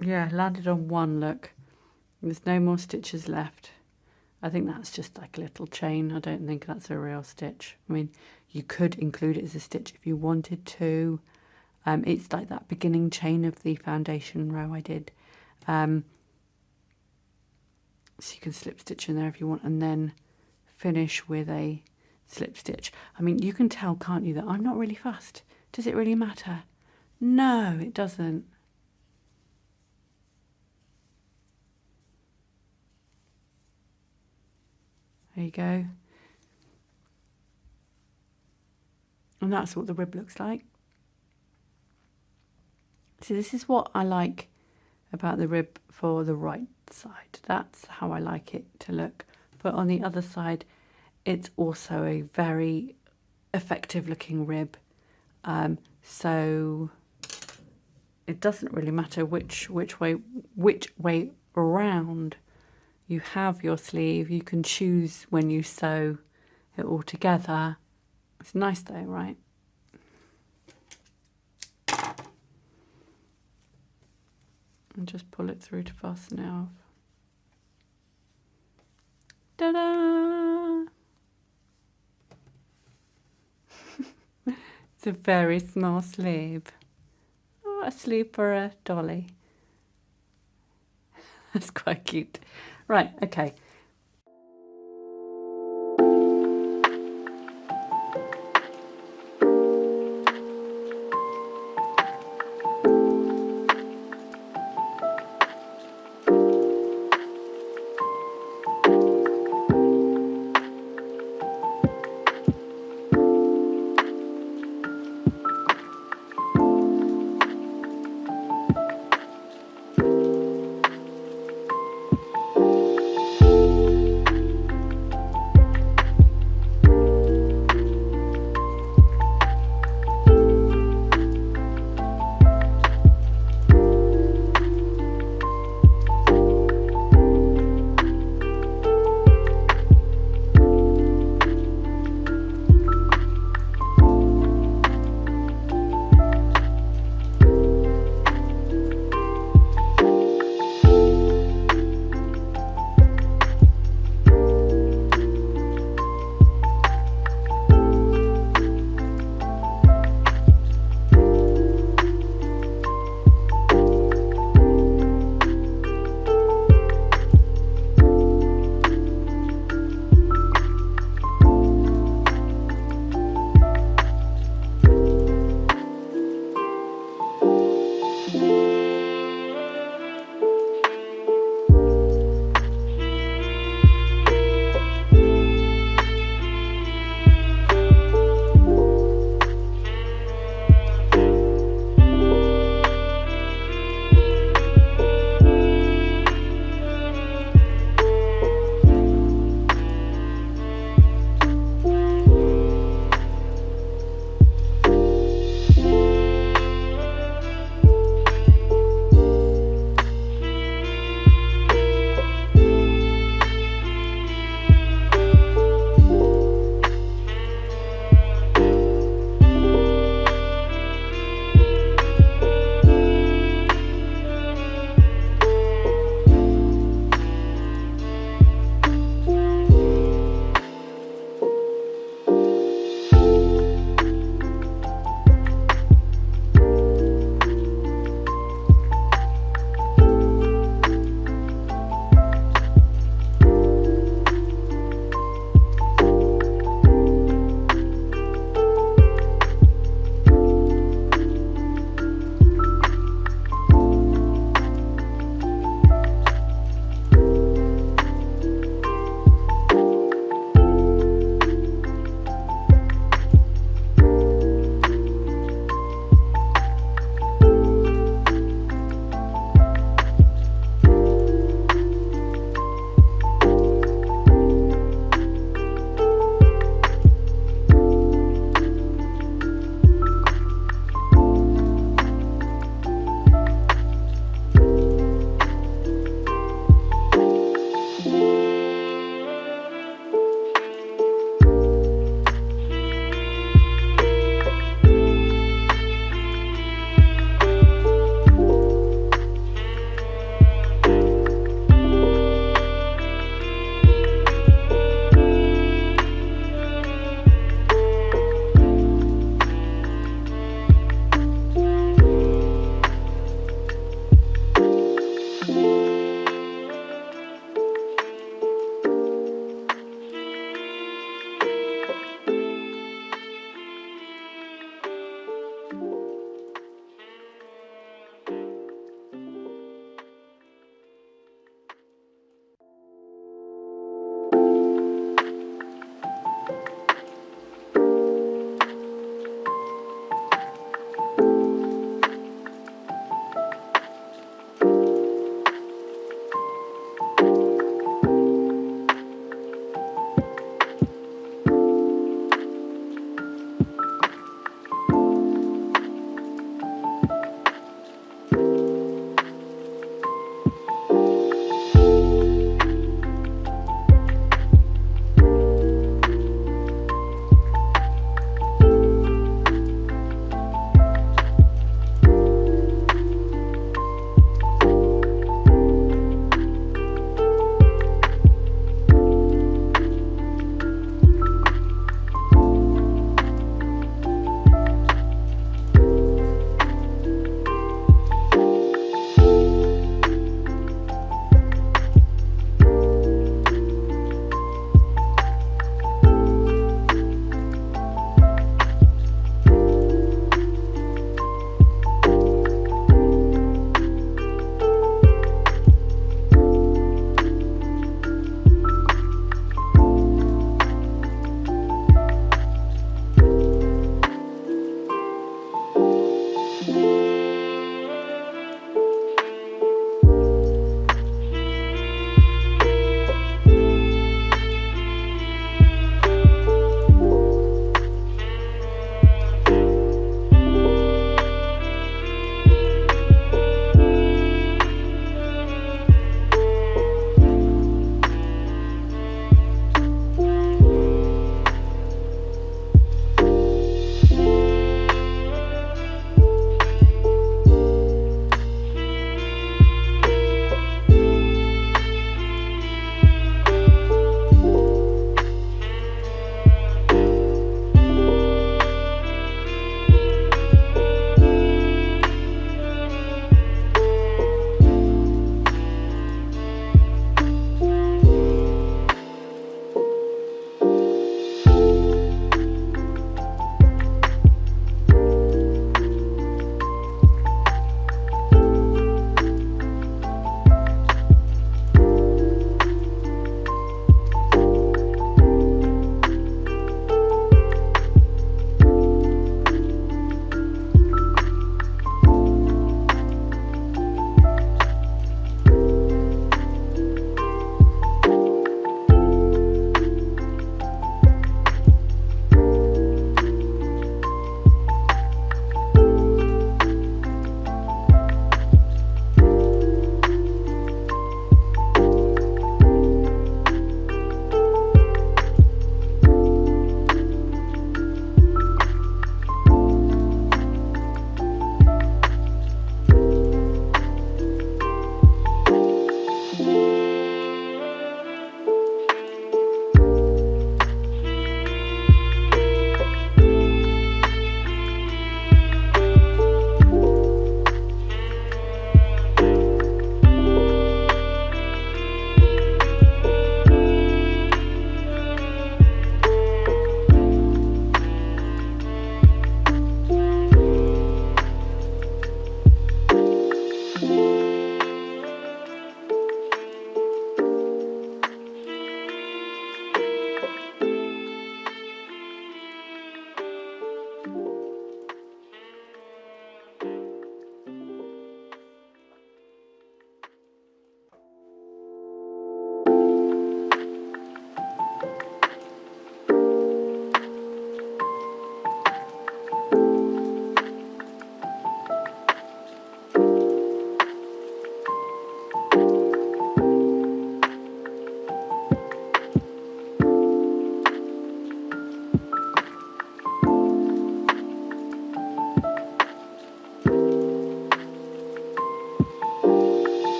yeah, landed on one, look. There's no more stitches left. I think that's just like a little chain. I don't think that's a real stitch. I mean, you could include it as a stitch if you wanted to. It's like that beginning chain of the foundation row I did. So you can slip stitch in there if you want, and then finish with a slip stitch. I mean, you can tell, can't you, that I'm not really fussed. Does it really matter? No, it doesn't. There you go. And that's what the rib looks like. See, this is what I like about the rib for the right side. That's how I like it to look. But on the other side, it's also a very effective looking rib. So it doesn't really matter which way around you have your sleeve. You can choose when you sew it all together. It's nice though, right? And just pull it through to fasten it off. Ta-da! It's a very small sleeve. Oh, a sleeve for a dolly. That's quite cute. Right, okay.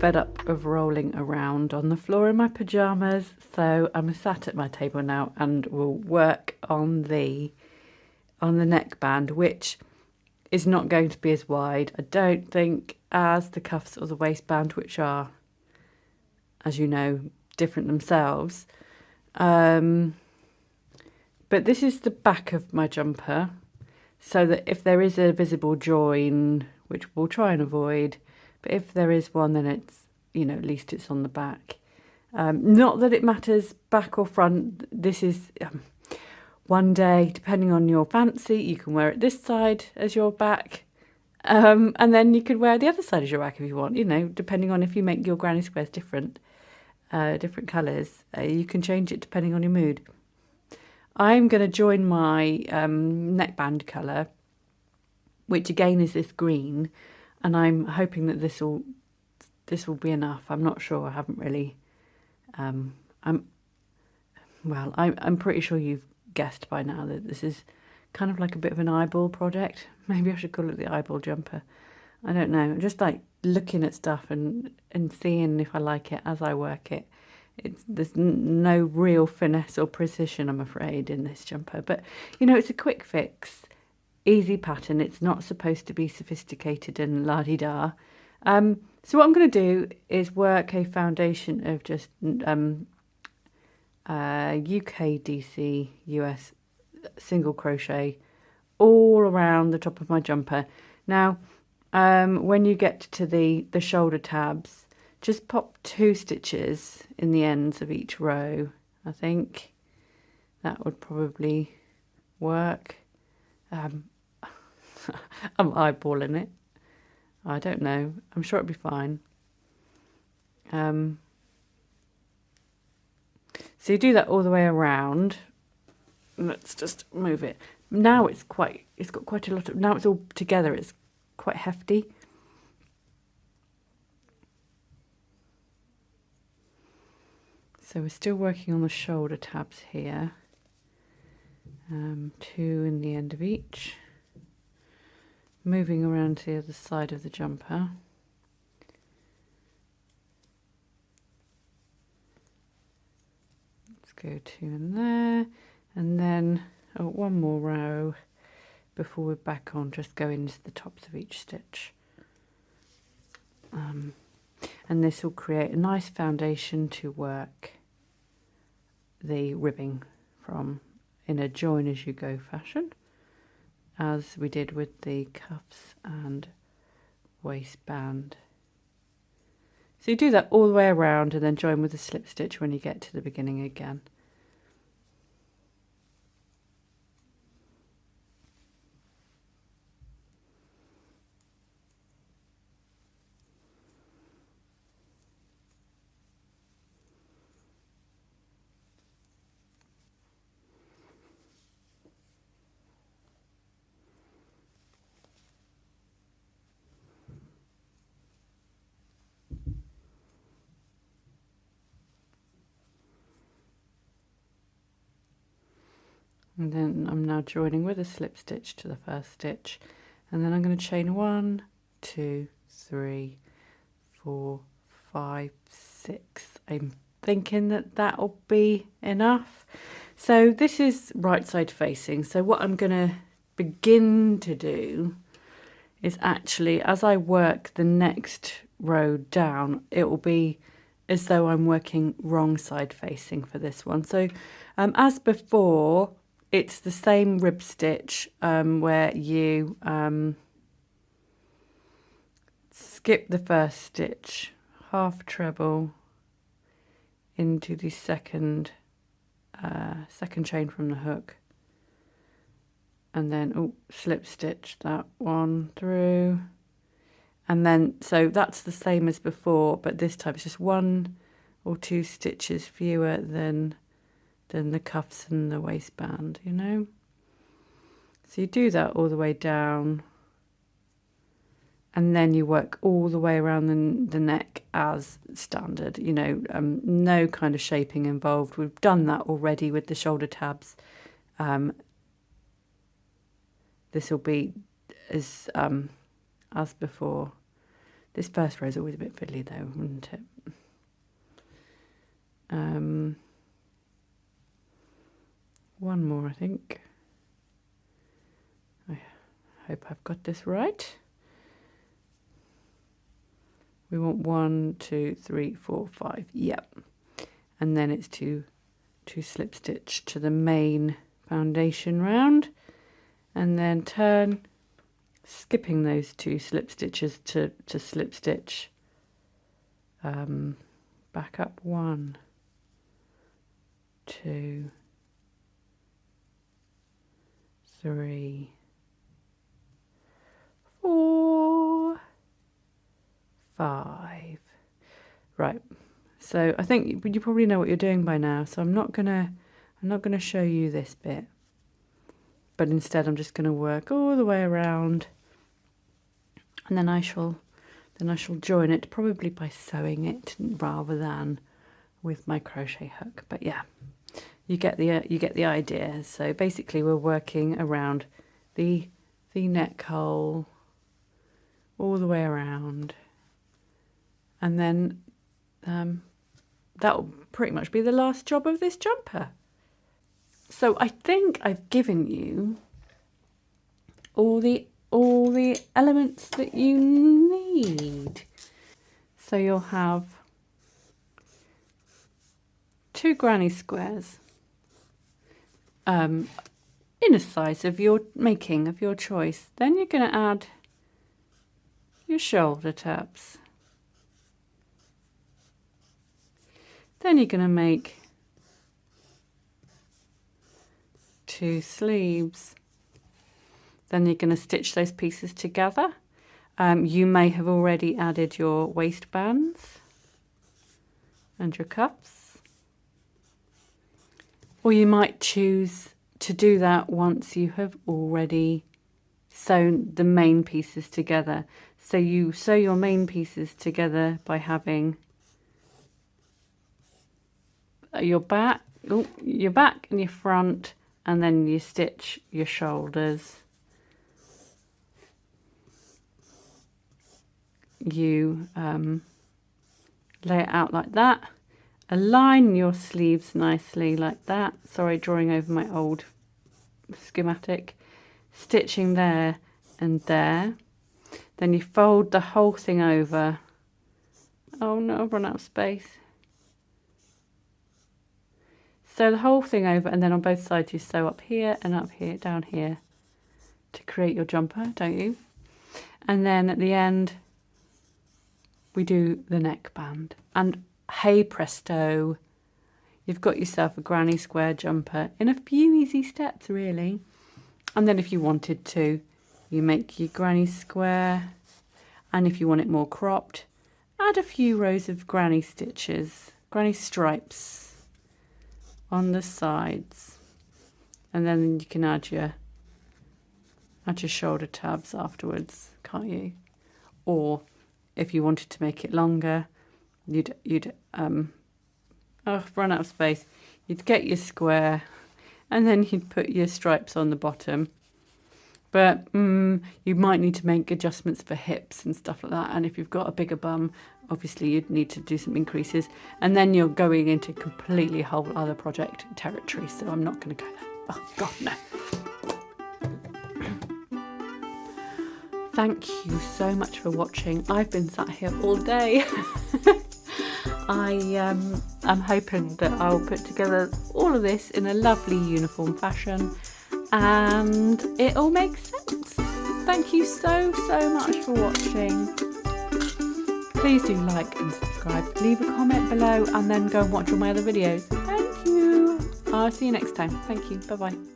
fed up of rolling around on the floor in my pyjamas, so I'm sat at my table now and will work on the neckband, which is not going to be as wide, I don't think, as the cuffs or the waistband, which are, as you know, different themselves. But this is the back of my jumper, so that if there is a visible join, which we'll try and avoid, but if there is one, then it's, you know, at least it's on the back. Not that it matters back or front. This is one day, depending on your fancy, you can wear it this side as your back, and then you could wear the other side as your back if you want, you know, depending on if you make your granny squares different colours. You can change it depending on your mood. I'm going to join my neckband colour, which again is this green, and I'm hoping that this will be enough. I'm not sure. I haven't really. I'm pretty sure you've guessed by now that this is kind of like a bit of an eyeball project. Maybe I should call it the eyeball jumper. I don't know. I'm just like looking at stuff and seeing if I like it as I work it. There's no real finesse or precision, I'm afraid, in this jumper. But, you know, it's a quick fix, easy pattern. It's not supposed to be sophisticated and la-di-da. So what I'm going to do is work a foundation of just UK, DC, US single crochet all around the top of my jumper. Now, when you get to the shoulder tabs, just pop 2 stitches in the ends of each row. I think that would probably work. I'm eyeballing it. I don't know. I'm sure it'll be fine. So you do that all the way around. Let's just move it. Now it's got quite a lot of, now it's all together, it's quite hefty. So we're still working on the shoulder tabs here. 2 in the end of each. Moving around to the other side of the jumper. Let's go 2 in there, and then one more row before we're back on, just go into the tops of each stitch. And this will create a nice foundation to work the ribbing from in a join as you go fashion, as we did with the cuffs and waistband. So you do that all the way around and then join with a slip stitch when you get to the beginning again. And then I'm now joining with a slip stitch to the first stitch, and then I'm going to chain 1, 2, 3, 4, 5, 6. I'm thinking that will be enough. So this is right side facing. So what I'm going to begin to do is actually, as I work the next row down, it will be as though I'm working wrong side facing for this one. So as before, it's the same rib stitch where you skip the first stitch, half treble into the second chain from the hook, and then slip stitch that one through, and then so that's the same as before, but this time it's just 1 or 2 stitches fewer than the cuffs and the waistband, you know. So you do that all the way down, and then you work all the way around the neck as standard, you know, no kind of shaping involved. We've done that already with the shoulder tabs. This will be as before. This first row is always a bit fiddly though, isn't it? One more, I think. I hope I've got this right. We want 1, 2, 3, 4, 5. Yep. And then it's to slip stitch to the main foundation round, and then turn, skipping those 2 slip stitches to slip stitch back up 1, 2, 3, 4, 5. Right, so I think you probably know what you're doing by now, so I'm not gonna show you this bit, but instead I'm just gonna work all the way around, and then I shall join it, probably by sewing it rather than with my crochet hook. But yeah, you get the idea. So basically we're working around the neck hole all the way around, and then that will pretty much be the last job of this jumper. So I think I've given you all the elements that you need. So you'll have 2 granny squares in a size of your making, of your choice. Then you're going to add your shoulder tabs. Then you're going to make 2 sleeves. Then you're going to stitch those pieces together. You may have already added your waistbands and your cuffs, or you might choose to do that once you have already sewn the main pieces together. So you sew your main pieces together by having your back and your front, and then you stitch your shoulders. You lay it out like that, align your sleeves nicely like that. Sorry, drawing over my old schematic. Stitching there and there. Then you fold the whole thing over. Oh no, I've run out of space. Sew the whole thing over, and then on both sides you sew up here and up here, down here, to create your jumper, don't you? And then at the end we do the neckband, and hey presto, you've got yourself a granny square jumper in a few easy steps really. And then if you wanted to, you make your granny square, and if you want it more cropped, add a few rows of granny stitches, granny stripes on the sides, and then you can add your shoulder tabs afterwards, can't you? Or if you wanted to make it longer, you'd run out of space. You'd get your square, and then you'd put your stripes on the bottom. But you might need to make adjustments for hips and stuff like that. And if you've got a bigger bum, obviously you'd need to do some increases. And then you're going into completely whole other project territory. So I'm not going to go there. Oh God, no. Thank you so much for watching. I've been sat here all day. I'm hoping that I'll put together all of this in a lovely uniform fashion, and it all makes sense. Thank you so much for watching. Please do like and subscribe, leave a comment below, and then go and watch all my other videos. Thank you. I'll see you next time. Thank you. Bye bye.